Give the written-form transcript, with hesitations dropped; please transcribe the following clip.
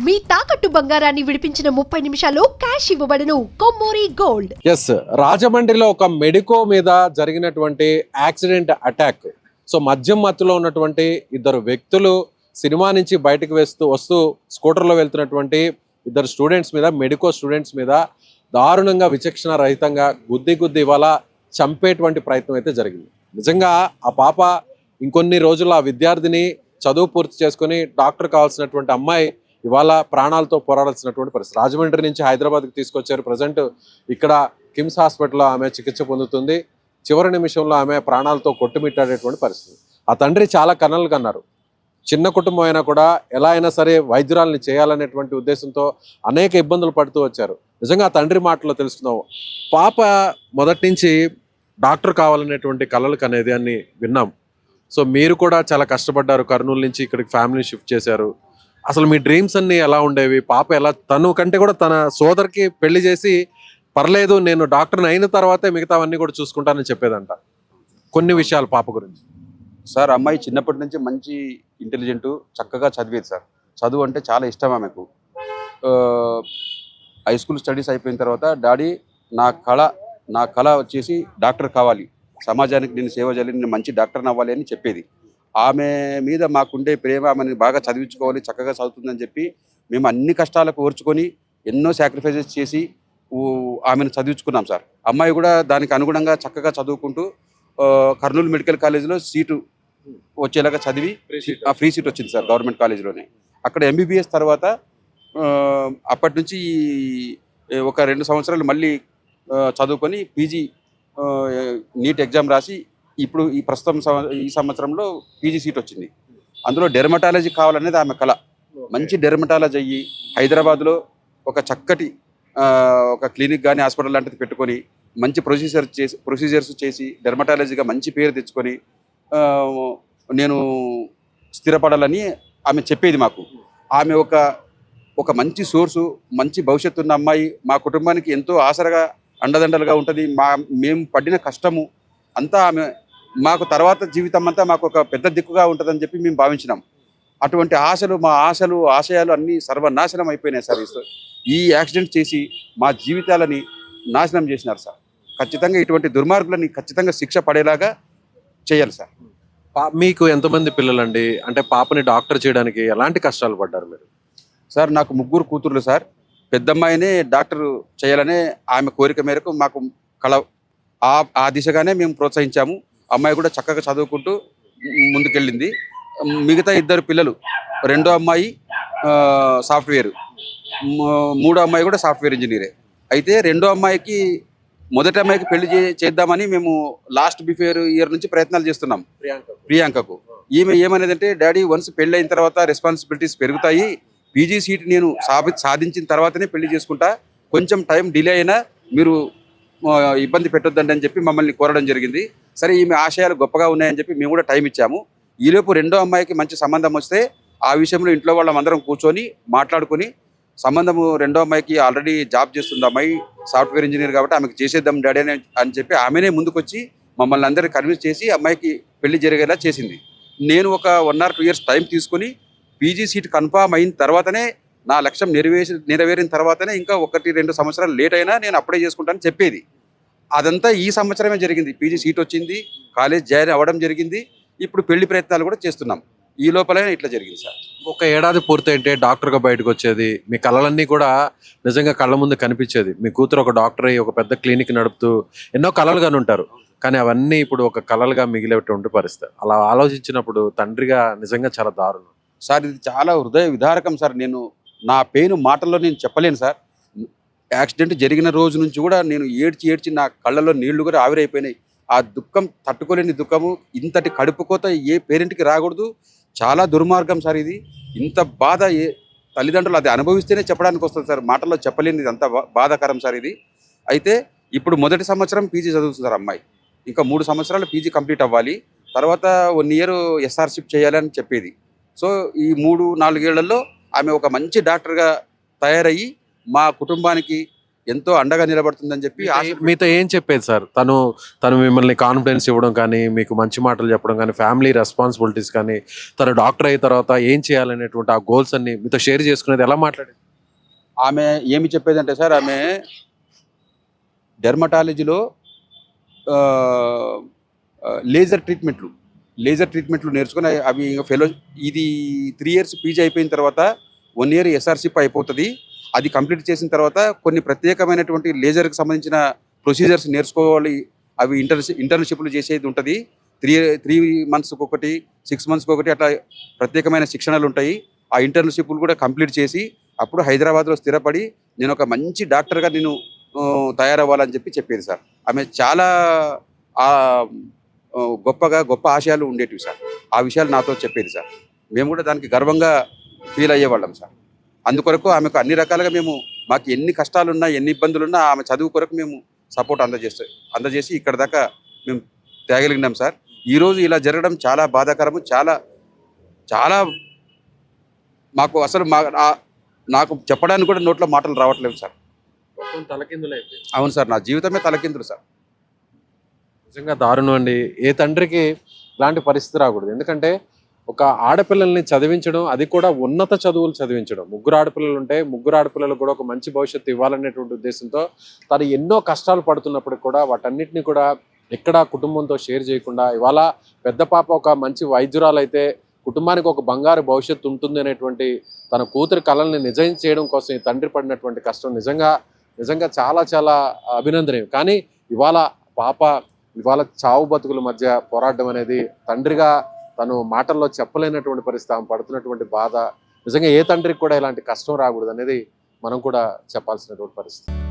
మీ తాకట్టు బంగారాన్ని విడిపించిన 30 నిమిషాల్లో క్యాష్ ఇవ్వబడును. కొమ్మూరి గోల్డ్. రాజమండ్రిలో ఒక మెడికో మీద జరిగినటువంటి యాక్సిడెంట్ అటాక్. సో మద్యం మత్తులో ఉన్నటువంటి ఇద్దరు వ్యక్తులు సినిమా నుంచి బయటకు వస్తూ స్కూటర్లో వెళ్తున్నటువంటి ఇద్దరు స్టూడెంట్స్ మీద, మెడికో స్టూడెంట్స్ మీద దారుణంగా విచక్షణ రహితంగా గుద్ది ఇవాళ చంపేటువంటి ప్రయత్నం అయితే జరిగింది. నిజంగా ఆ పాప ఇంకొన్ని రోజుల్లో ఆ విద్యార్థిని చదువు పూర్తి చేసుకుని డాక్టర్ కావాల్సినటువంటి అమ్మాయి ఇవాళ ప్రాణాలతో పోరాడాల్సినటువంటి పరిస్థితి. రాజమండ్రి నుంచి హైదరాబాద్కి తీసుకొచ్చారు. ప్రజెంట్ ఇక్కడ కిమ్స్ హాస్పిటల్లో ఆమె చికిత్స పొందుతుంది. చివరి నిమిషంలో ఆమె ప్రాణాలతో కొట్టుమిట్టాడేటువంటి పరిస్థితి. ఆ తండ్రి చాలా కన్నలు కన్నారు. చిన్న కుటుంబం అయినా కూడా ఎలా అయినా సరే వైద్యురాలని చేయాలనేటువంటి ఉద్దేశంతో అనేక ఇబ్బందులు పడుతూ వచ్చారు. నిజంగా ఆ తండ్రి మాటలో తెలుసుకుందాం. పాప మొదటి నుంచి డాక్టర్ కావాలనేటువంటి కలలు కనేది అని విన్నాం. సో మీరు కూడా చాలా కష్టపడ్డారు. కర్నూలు నుంచి ఇక్కడికి ఫ్యామిలీని షిఫ్ట్ చేశారు. అసలు మీ డ్రీమ్స్ అన్నీ ఎలా ఉండేవి? పాప ఎలా, తను కంటే కూడా తన సోదరికి పెళ్లి చేసి పర్లేదు నేను డాక్టర్ని అయిన తర్వాతే మిగతావన్నీ కూడా చూసుకుంటానని చెప్పేదంట. కొన్ని విషయాలు పాప గురించి. సార్, అమ్మాయి చిన్నప్పటి నుంచి మంచి ఇంటెలిజెంటు, చక్కగా చదివేది సార్. చదువు అంటే చాలా ఇష్టం ఆమెకు. హై స్కూల్ స్టడీస్ అయిపోయిన తర్వాత డాడీ నా కళ వచ్చేసి డాక్టర్ కావాలి, సమాజానికి నేను సేవ చేయాలి, నేను మంచి డాక్టర్ని అవ్వాలి అని చెప్పేది. ఆమె మీద మాకుండే ప్రేమ, ఆమెను బాగా చదివించుకోవాలి, చక్కగా చదువుతుందని చెప్పి మేము అన్ని కష్టాలకు ఓర్చుకొని ఎన్నో సాక్రిఫైజెస్ చేసి ఆమెను చదివించుకున్నాం సార్. అమ్మాయి కూడా దానికి అనుగుణంగా చక్కగా చదువుకుంటూ కర్నూలు మెడికల్ కాలేజీలో సీటు వచ్చేలాగా చదివి ఫ్రీ సీట్ వచ్చింది సార్ గవర్నమెంట్ కాలేజీలోనే. అక్కడ ఎంబీబీఎస్ తర్వాత అప్పటి నుంచి ఒక 2 సంవత్సరాలు మళ్ళీ చదువుకొని పీజీ నీట్ ఎగ్జామ్ రాసి ఇప్పుడు ఈ సంవత్సరంలో పీజీ సీట్ వచ్చింది. అందులో డెర్మటాలజీ కావాలనేది ఆమె కళ. మంచి డెర్మటాలజీ అయ్యి హైదరాబాద్లో ఒక చక్కటి ఒక క్లినిక్ కానీ హాస్పిటల్ లాంటిది పెట్టుకొని మంచి ప్రొసీజర్స్ చేసి డెర్మటాలజీగా మంచి పేరు తెచ్చుకొని నేను స్థిరపడాలని ఆమె చెప్పేది మాకు. ఆమె ఒక మంచి సోర్సు, మంచి భవిష్యత్తు ఉన్న అమ్మాయి. మా కుటుంబానికి ఎంతో ఆసరగా అండదండలుగా ఉంటుంది. మేము పడిన కష్టము అంతా ఆమె మాకు తర్వాత జీవితం అంతా మాకు ఒక పెద్ద దిక్కుగా ఉంటుందని చెప్పి మేము భావించినాం. అటువంటి మా ఆశయాలు అన్నీ సర్వనాశనం అయిపోయినాయి సార్. ఈ యాక్సిడెంట్ చేసి మా జీవితాలని నాశనం చేసినారు సార్. ఖచ్చితంగా ఇటువంటి దుర్మార్గులని ఖచ్చితంగా శిక్ష పడేలాగా చేయాలి సార్. మీకు ఎంతమంది పిల్లలండి? అంటే పాపని డాక్టర్ చేయడానికి ఎలాంటి కష్టాలు పడ్డారు మీరు? సార్, నాకు 3 కూతుర్లు సార్. పెద్దమ్మాయినే డాక్టర్ చేయాలనే ఆమె కోరిక మేరకు మాకు ఆ దిశగానే మేము ప్రోత్సహించాము. అమ్మాయి కూడా చక్కగా చదువుకుంటూ ముందుకెళ్ళింది. మిగతా 2 పిల్లలు, రెండో అమ్మాయి సాఫ్ట్వేర్, మూడో అమ్మాయి కూడా సాఫ్ట్వేర్ ఇంజనీరే. అయితే మొదటి అమ్మాయికి పెళ్లి చేద్దామని మేము లాస్ట్ బిఫోర్ ఇయర్ నుంచి ప్రయత్నాలు చేస్తున్నాం. ప్రియాంకకు ఈమె ఏమనేదంటే, డాడీ వన్స్ పెళ్ళి అయిన తర్వాత రెస్పాన్సిబిలిటీస్ పెరుగుతాయి, పీజీ సీట్ నేను సాధించిన తర్వాతనే పెళ్లి చేసుకుంటా, కొంచెం టైం డిలే అయినా మీరు ఇబ్బంది పెట్టొద్దండి అని చెప్పి మమ్మల్ని కోరడం జరిగింది. సరే, ఈమె ఆశయాలు గొప్పగా ఉన్నాయని చెప్పి మేము కూడా టైం ఇచ్చాము. ఈలోపు రెండో అమ్మాయికి మంచి సంబంధం వస్తే ఆ విషయంలో ఇంట్లో వాళ్ళందరం కూర్చొని మాట్లాడుకొని సంబంధము, రెండో అమ్మాయికి ఆల్రెడీ జాబ్ చేస్తుంది అమ్మాయి, సాఫ్ట్వేర్ ఇంజనీర్ కాబట్టి ఆమెకు చేసేద్దాం డాడీ అని చెప్పి ఆమెనే ముందుకొచ్చి మమ్మల్ని అందరినీ కన్విన్స్ చేసి అమ్మాయికి పెళ్లి జరిగేలా చేసింది. నేను ఒక 1 or 2 years టైం తీసుకుని పీజీ సీట్ కన్ఫామ్ అయిన తర్వాతనే, నా లక్ష్యం నెరవేరిన తర్వాతనే, ఇంకా 1-2 సంవత్సరాలు లేట్ అయినా నేను అప్లై చేసుకుంటానని చెప్పేది. అదంతా ఈ సంవత్సరమే జరిగింది. పీజీ సీట్ వచ్చింది, కాలేజ్ జాయిన్ అవ్వడం జరిగింది. ఇప్పుడు పెళ్లి ప్రయత్నాలు కూడా చేస్తున్నాం. ఈ లోపలైనా ఇట్లా జరిగింది సార్. 1 ఏడాది పూర్తయింటే డాక్టర్గా బయటకు వచ్చేది, మీ కళలన్నీ కూడా నిజంగా కళ్ళ ముందు కనిపించేది. మీ కూతురు ఒక డాక్టర్ అయ్యి ఒక పెద్ద క్లినిక్ నడుపుతూ ఎన్నో కళలుగానే ఉంటారు. కానీ అవన్నీ ఇప్పుడు ఒక కళలుగా మిగిలేటువంటి పరిస్థితి. అలా ఆలోచించినప్పుడు తండ్రిగా నిజంగా చాలా దారుణం సార్. ఇది చాలా హృదయ విదారకం సార్. నా పెయిన్ మాటల్లో నేను చెప్పలేను సార్. యాక్సిడెంట్ జరిగిన రోజు నుంచి కూడా నేను ఏడ్చి నా కళ్ళలో నీళ్లు కూడా ఆవిరైపోయినాయి. ఆ దుఃఖం, తట్టుకోలేని దుఃఖము, ఇంతటి కడుపుకోత ఏ పేరెంట్కి రాకూడదు. చాలా దుర్మార్గం సార్ ఇది. ఇంత బాధ తల్లిదండ్రులు అది అనుభవిస్తేనే చెప్పడానికి వస్తుంది సార్. మాటల్లో చెప్పలేని ఇది అంత బాధాకరం సార్ ఇది. అయితే ఇప్పుడు మొదటి సంవత్సరం పీజీ చదువుతుంది సార్ అమ్మాయి. ఇంకా 3 సంవత్సరాలు పీజీ కంప్లీట్ అవ్వాలి. తర్వాత 1 year ఎస్ఆర్షిప్ చేయాలని చెప్పేది. సో ఈ 3-4 ఏళ్లలో ఆమె ఒక మంచి డాక్టర్గా తయారయ్యి మా కుటుంబానికి ఎంతో అండగా నిలబడుతుందని చెప్పి మీతో ఏం చెప్పేది సార్? తను మిమ్మల్ని కాన్ఫిడెన్స్ ఇవ్వడం కానీ, మీకు మంచి మాటలు చెప్పడం కానీ, ఫ్యామిలీ రెస్పాన్సిబిలిటీస్ కానీ, తను డాక్టర్ అయిన తర్వాత ఏం చేయాలనేటువంటి ఆ గోల్స్ అన్ని మీతో షేర్ చేసుకునేది ఎలా మాట్లాడేది? ఆమె ఏమి చెప్పేదంటే సార్, ఆమె డెర్మటాలజీలో లేజర్ ట్రీట్మెంట్లు నేర్చుకుని అవి ఫెలో ఇది 3 years పీజీ అయిపోయిన తర్వాత 1 year ఎస్ఆర్షిప్ అయిపోతుంది. అది కంప్లీట్ చేసిన తర్వాత కొన్ని ప్రత్యేకమైనటువంటి లేజర్కి సంబంధించిన ప్రొసీజర్స్ నేర్చుకోవాలి. అవి ఇంటర్న్షిప్లు చేసేది ఉంటుంది. 3 monthsకి ఒకటి, 6 monthsకి ఒకటి అట్లా ప్రత్యేకమైన శిక్షణలు ఉంటాయి. ఆ ఇంటర్న్షిప్లు కూడా కంప్లీట్ చేసి అప్పుడు హైదరాబాద్లో స్థిరపడి నేను ఒక మంచి డాక్టర్గా నేను తయారవ్వాలని చెప్పేది సార్. ఆమె చాలా గొప్ప ఆశయాలు ఉండేటివి సార్. ఆ విషయాలు నాతో చెప్పేది సార్. మేము కూడా దానికి గర్వంగా ఫీల్ అయ్యేవాళ్ళం సార్. అందుకొరకు ఆమెకు అన్ని రకాలుగా మాకు ఎన్ని కష్టాలున్నా, ఎన్ని ఇబ్బందులున్నా ఆమె చదువు కొరకు మేము సపోర్ట్ అందజేసి ఇక్కడ దాకా మేము తేగలిగినాం సార్. ఈరోజు ఇలా జరగడం చాలా బాధాకరము. చాలా చాలా మాకు అసలు నాకు చెప్పడానికి కూడా నోట్లో మాటలు రావట్లేదు సార్. అవును సార్, నా జీవితమే తలకిందులు సార్. నిజంగా దారుణం అండి. ఏ తండ్రికి ఇలాంటి పరిస్థితి రాకూడదు. ఎందుకంటే ఒక ఆడపిల్లల్ని చదివించడం, అది కూడా ఉన్నత చదువులు చదివించడం. 3 ఆడపిల్లలు ఉంటే 3 ఆడపిల్లలకు కూడా ఒక మంచి భవిష్యత్తు ఇవ్వాలనేటువంటి ఉద్దేశంతో తను ఎన్నో కష్టాలు పడుతున్నప్పుడు కూడా వాటన్నిటిని కూడా ఎక్కడా కుటుంబంతో షేర్ చేయకుండా, ఇవాళ పెద్ద పాప ఒక మంచి వైద్యురాలు అయితే కుటుంబానికి ఒక బంగారు భవిష్యత్తు ఉంటుంది అనేటువంటి తన కూతురి కళల్ని నిజం చేయడం కోసం ఈ తండ్రి పడినటువంటి కష్టం నిజంగా చాలా చాలా అభినందనీయం. కానీ ఇవాళ చావు బతుకుల మధ్య పోరాటం అనేది తండ్రిగా తను మాటల్లో చెప్పలేనటువంటి పరిస్థితి, ఆమె పడుతున్నటువంటి బాధ, నిజంగా ఏ తండ్రికి కూడా ఇలాంటి కష్టం రాకూడదు అనేది మనం కూడా చెప్పాల్సినటువంటి పరిస్థితి.